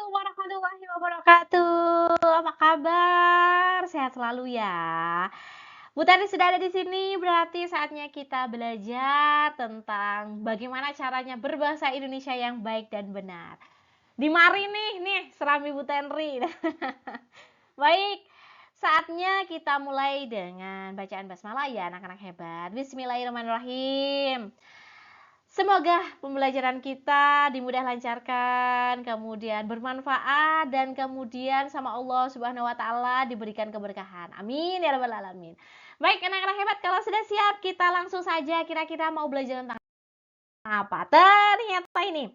Assalamualaikum warahmatullahi wabarakatuh. Apa kabar? Sehat selalu ya. Bu Tari sudah ada di sini, berarti saatnya kita belajar tentang bagaimana caranya berbahasa Indonesia yang baik dan benar. Di mari nih, Serambi Bu Tenri. Baik, saatnya kita mulai dengan bacaan basmalah ya anak-anak hebat. Bismillahirrahmanirrahim. Semoga pembelajaran kita dimudah lancarkan, kemudian bermanfaat, dan kemudian sama Allah Subhanahu wa Ta'ala diberikan keberkahan. Amin ya Rabbal 'Alamin. Baik, anak-anak hebat, kalau sudah siap, kita langsung saja. Kira-kira mau belajar tentang apa? Ternyata ini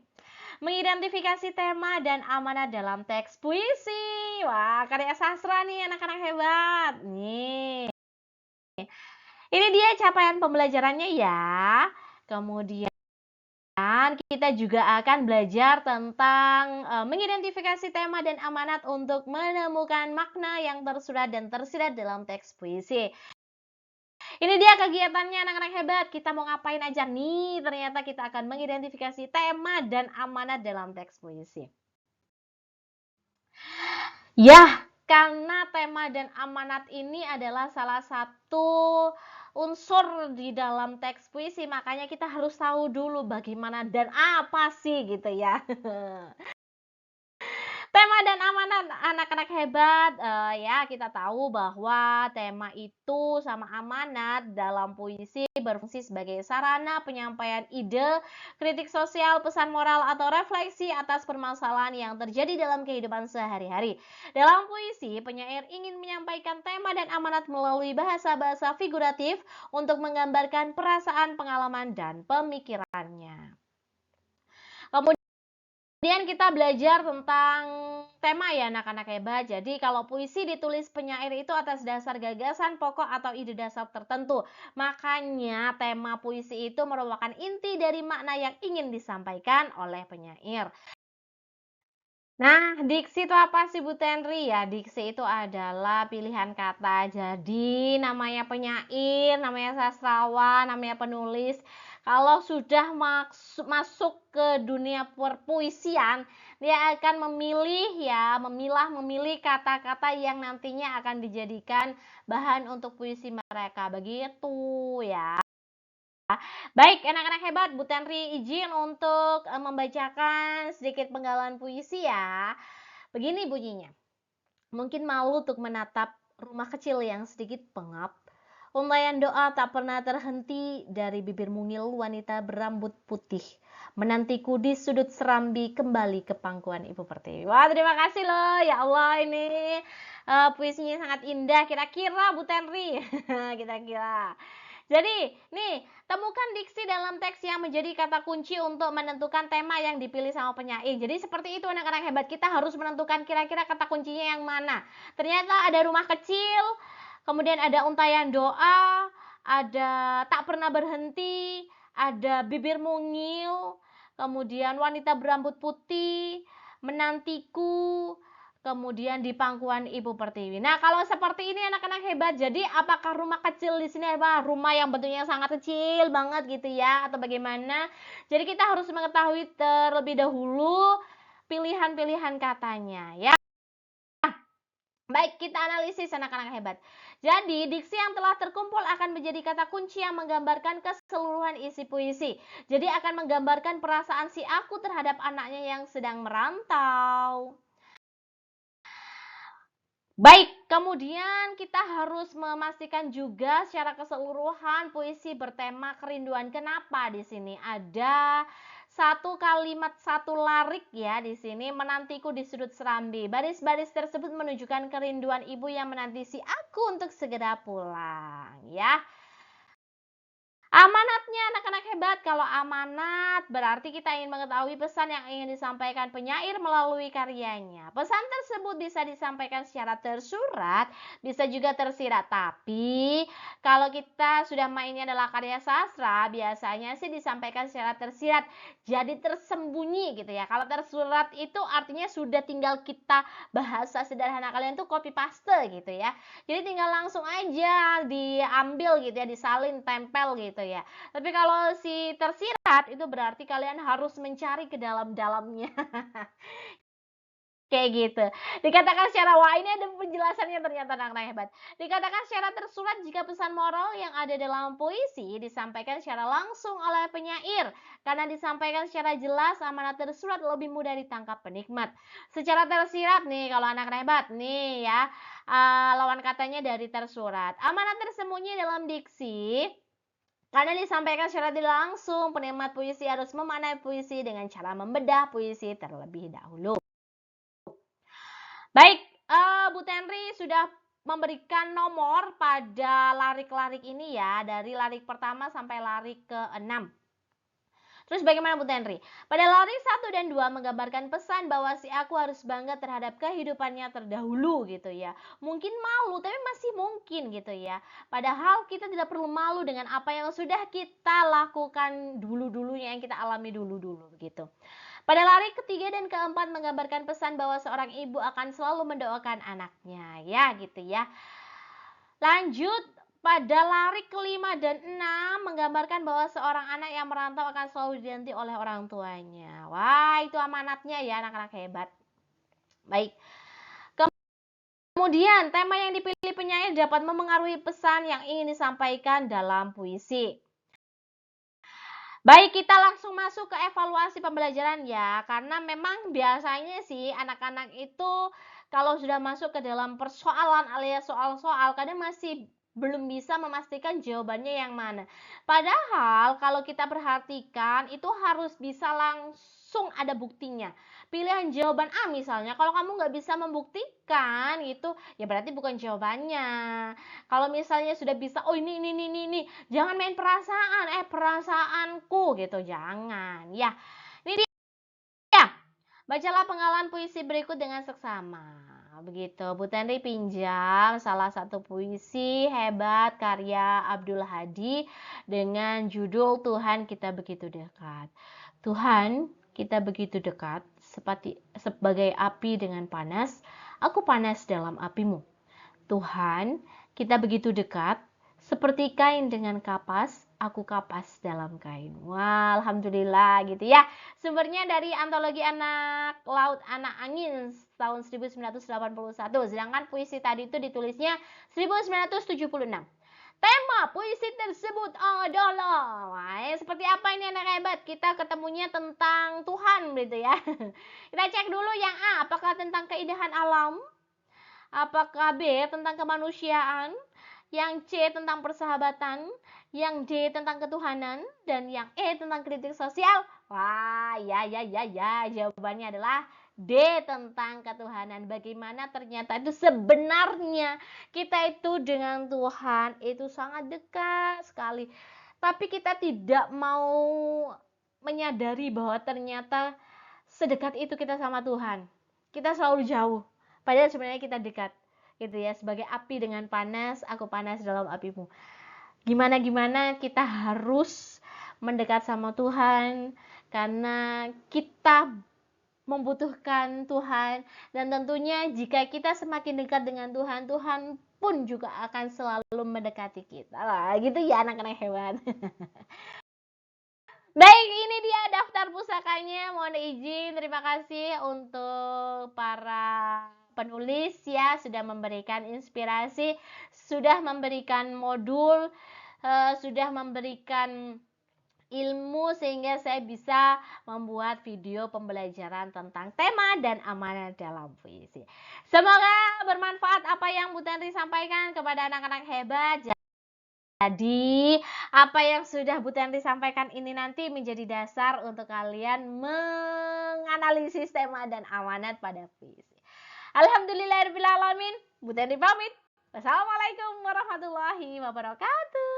mengidentifikasi tema dan amanat dalam teks puisi. Wah, karya sastra nih, anak-anak hebat. Nih, ini dia capaian pembelajarannya ya. Kemudian kita juga akan belajar tentang mengidentifikasi tema dan amanat untuk menemukan makna yang tersurat dan tersirat dalam teks puisi. Ini dia kegiatannya anak-anak hebat. Kita mau ngapain aja nih? Ternyata kita akan mengidentifikasi tema dan amanat dalam teks puisi. Ya, karena tema dan amanat ini adalah salah satu unsur di dalam teks puisi, makanya kita harus tahu dulu bagaimana dan apa sih gitu ya. Tema dan amanat anak-anak hebat, ya kita tahu bahwa tema itu sama amanat dalam puisi berfungsi sebagai sarana penyampaian ide, kritik sosial, pesan moral, atau refleksi atas permasalahan yang terjadi dalam kehidupan sehari-hari. Dalam puisi, penyair ingin menyampaikan tema dan amanat melalui bahasa-bahasa figuratif untuk menggambarkan perasaan, pengalaman, dan pemikirannya. Kemudian kita belajar tentang tema ya anak-anak hebat. Jadi kalau puisi ditulis penyair itu atas dasar gagasan pokok atau ide dasar tertentu. Makanya tema puisi itu merupakan inti dari makna yang ingin disampaikan oleh penyair. Nah, diksi itu apa sih Bu Tenri? Ya, diksi itu adalah pilihan kata. Jadi, namanya penyair, namanya sastrawan, namanya penulis. Kalau sudah masuk ke dunia perpuisian, dia akan memilih kata-kata yang nantinya akan dijadikan bahan untuk puisi mereka. Begitu ya. Baik, anak-anak hebat, Bu Tenri izin untuk membacakan sedikit penggalan puisi ya. Begini bunyinya. Mungkin malu untuk menatap rumah kecil yang sedikit pengap. Untaian doa tak pernah terhenti dari bibir mungil wanita berambut putih. Menantiku di sudut serambi kembali ke pangkuan Ibu Pertiwi. Wah, terima kasih loh. Ya Allah, ini puisinya sangat indah. Kira-kira Bu Tenri, kira-kira. Jadi, nih, temukan diksi dalam teks yang menjadi kata kunci untuk menentukan tema yang dipilih sama penyair. Jadi seperti itu anak-anak hebat, kita harus menentukan kira-kira kata kuncinya yang mana. Ternyata ada rumah kecil, kemudian ada untayan doa, ada tak pernah berhenti, ada bibir mungil, kemudian wanita berambut putih, menantiku, kemudian di pangkuan Ibu Pertiwi. Nah, kalau seperti ini anak-anak hebat. Jadi, apakah rumah kecil di sini adalah rumah yang bentuknya sangat kecil banget gitu ya atau bagaimana? Jadi, kita harus mengetahui terlebih dahulu pilihan-pilihan katanya ya. Baik, kita analisis anak-anak hebat. Jadi, diksi yang telah terkumpul akan menjadi kata kunci yang menggambarkan keseluruhan isi puisi. Jadi, akan menggambarkan perasaan si aku terhadap anaknya yang sedang merantau. Baik, kemudian kita harus memastikan juga secara keseluruhan puisi bertema kerinduan. Kenapa di sini ada satu kalimat satu larik ya di sini, menantiku di sudut serambi. Baris-baris tersebut menunjukkan kerinduan ibu yang menanti si aku untuk segera pulang ya. Amanatnya anak-anak hebat. Kalau amanat berarti kita ingin mengetahui pesan yang ingin disampaikan penyair melalui karyanya. Pesan tersebut bisa disampaikan secara tersurat, bisa juga tersirat. Tapi kalau kita sudah mainnya adalah karya sastra, biasanya sih disampaikan secara tersirat. Jadi tersembunyi gitu ya. Kalau tersurat itu artinya sudah tinggal kita, bahasa sederhana kalian tuh copy paste gitu ya. Jadi tinggal langsung aja diambil gitu ya, disalin, tempel gitu ya. Tapi kalau si tersirat itu berarti kalian harus mencari ke dalam-dalamnya. Kayak gitu. Dikatakan secara wah ini ada penjelasannya ternyata anak-anak hebat. Dikatakan secara tersurat jika pesan moral yang ada dalam puisi disampaikan secara langsung oleh penyair. Karena disampaikan secara jelas, amanat tersurat lebih mudah ditangkap penikmat. Secara tersirat nih, kalau anak-anak hebat nih ya, lawan katanya dari tersurat. Amanat tersembunyi dalam diksi. Karena disampaikan secara tidak langsung, penikmat puisi harus memaknai puisi dengan cara membedah puisi terlebih dahulu. Baik, Bu Tenri sudah memberikan nomor pada larik-larik ini ya, dari larik pertama sampai larik ke-6. Terus bagaimana Bu Tenri? Pada larik 1 dan 2 menggambarkan pesan bahwa si aku harus bangga terhadap kehidupannya terdahulu gitu ya. Mungkin malu, tapi masih mungkin gitu ya. Padahal kita tidak perlu malu dengan apa yang sudah kita lakukan dulu-dulunya, yang kita alami dulu-dulu gitu. Pada larik ketiga dan keempat menggambarkan pesan bahwa seorang ibu akan selalu mendoakan anaknya, ya gitu ya. Lanjut, pada larik kelima dan 6 menggambarkan bahwa seorang anak yang merantau akan selalu dinanti oleh orang tuanya. Wah, itu amanatnya ya anak-anak hebat. Baik. Kemudian, tema yang dipilih penyair dapat memengaruhi pesan yang ingin disampaikan dalam puisi. Baik, kita langsung masuk ke evaluasi pembelajaran ya, karena memang biasanya sih anak-anak itu kalau sudah masuk ke dalam persoalan alias soal-soal, kadang masih belum bisa memastikan jawabannya yang mana. Padahal kalau kita perhatikan itu harus bisa langsung ada buktinya. Pilihan jawaban A misalnya, kalau kamu nggak bisa membuktikan itu, ya berarti bukan jawabannya. Kalau misalnya sudah bisa, oh ini, jangan main perasaan, perasaanku gitu, jangan. Ya, ini dia. Bacalah penggalan puisi berikut dengan seksama. Begitu, Bu Tenri pinjam salah satu puisi hebat karya Abdul Hadi dengan judul Tuhan Kita Begitu Dekat. Tuhan, kita begitu dekat, sebagai api dengan panas, aku panas dalam apimu. Tuhan, kita begitu dekat, seperti kain dengan kapas, aku kapas dalam kain. Wah, alhamdulillah gitu ya. Sumbernya dari antologi Anak Laut Anak Angin tahun 1981. Sedangkan puisi tadi itu ditulisnya 1976. Tema puisi tersebut adalah, seperti apa ini anak hebat? Kita ketemunya tentang Tuhan gitu ya. Kita cek dulu yang A, apakah tentang keindahan alam? Apakah B tentang kemanusiaan? Yang C tentang persahabatan? Yang D tentang ketuhanan? Dan yang E tentang kritik sosial? Wah, ya. Jawabannya adalah D tentang ketuhanan. Bagaimana ternyata itu sebenarnya kita itu dengan Tuhan itu sangat dekat sekali. Tapi kita tidak mau menyadari bahwa ternyata sedekat itu kita sama Tuhan. Kita selalu jauh. Padahal sebenarnya kita dekat. Gitu ya, sebagai api dengan panas, aku panas dalam apimu. Gimana kita harus mendekat sama Tuhan karena kita membutuhkan Tuhan, dan tentunya jika kita semakin dekat dengan Tuhan, Tuhan pun juga akan selalu mendekati kita lah, gitu ya anak-anak hebat. Baik, ini dia daftar pusakanya. Mohon izin, terima kasih untuk para penulis ya, sudah memberikan inspirasi, sudah memberikan modul, sudah memberikan ilmu sehingga saya bisa membuat video pembelajaran tentang tema dan amanat dalam puisi. Semoga bermanfaat apa yang Bu Tenri sampaikan kepada anak-anak hebat. Jadi, apa yang sudah Bu Tenri sampaikan ini nanti menjadi dasar untuk kalian menganalisis tema dan amanat pada puisi. Alhamdulillahirrahmanirrahim. Bu Tenri pamit. Wassalamualaikum warahmatullahi wabarakatuh.